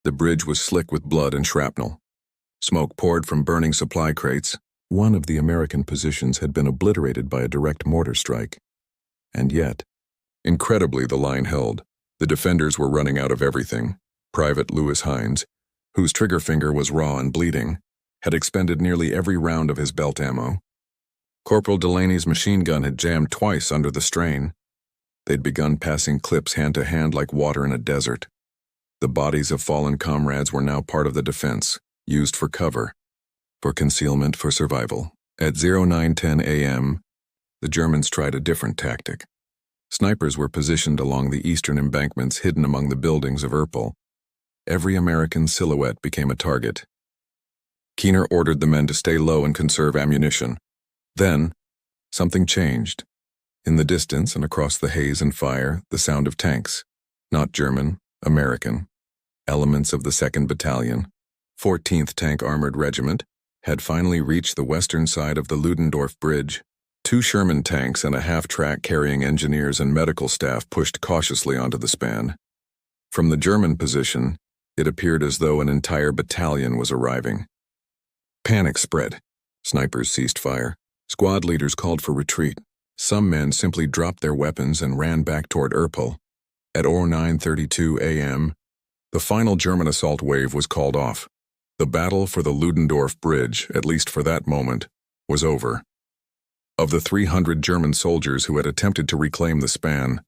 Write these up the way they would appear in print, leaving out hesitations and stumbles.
The bridge was slick with blood and shrapnel. Smoke poured from burning supply crates. One of the American positions had been obliterated by a direct mortar strike. And yet, incredibly, the line held. The defenders were running out of everything. Private Lewis Hines, whose trigger finger was raw and bleeding, had expended nearly every round of his belt ammo. Corporal Delaney's machine gun had jammed twice under the strain. They'd begun passing clips hand to hand like water in a desert. The bodies of fallen comrades were now part of the defense, used for cover, for concealment, for survival. At 09:10 a.m., the Germans tried a different tactic. Snipers were positioned along the eastern embankments hidden among the buildings of Erpel. Every American silhouette became a target. Keener ordered the men to stay low and conserve ammunition. Then, something changed. In the distance and across the haze and fire, the sound of tanks. Not German, American. Elements of the 2nd Battalion, 14th Tank Armored Regiment, had finally reached the western side of the Ludendorff Bridge. 2 Sherman tanks and a half-track carrying engineers and medical staff pushed cautiously onto the span. From the German position, it appeared as though an entire battalion was arriving. Panic spread. Snipers ceased fire. Squad leaders called for retreat. Some men simply dropped their weapons and ran back toward Erpel. At 09:32 a.m., the final German assault wave was called off. The battle for the Ludendorff Bridge, at least for that moment, was over. Of the 300 German soldiers who had attempted to reclaim the span,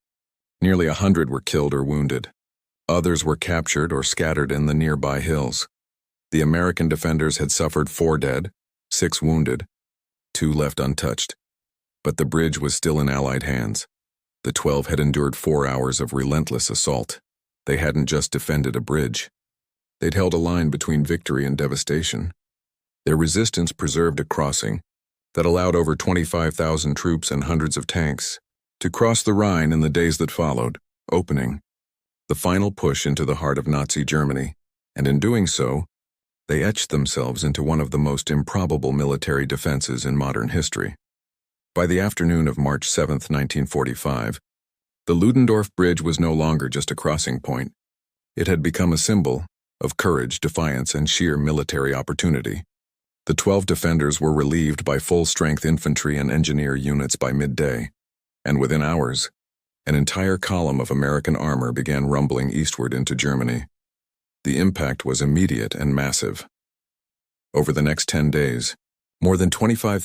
nearly 100 were killed or wounded. Others were captured or scattered in the nearby hills. The American defenders had suffered 4 dead, 6 wounded, 2 left untouched. But the bridge was still in Allied hands. The 12 had endured 4 hours of relentless assault. They hadn't just defended a bridge. They'd held a line between victory and devastation. Their resistance preserved a crossing that allowed over 25,000 troops and hundreds of tanks to cross the Rhine in the days that followed, opening the final push into the heart of Nazi Germany, and in doing so, they etched themselves into one of the most improbable military defenses in modern history. By the afternoon of March 7, 1945, the Ludendorff Bridge was no longer just a crossing point. It had become a symbol of courage, defiance, and sheer military opportunity. The 12 defenders were relieved by full-strength infantry and engineer units by midday, and within hours, an entire column of American armor began rumbling eastward into Germany. The impact was immediate and massive. Over the next 10 days, more than 25,000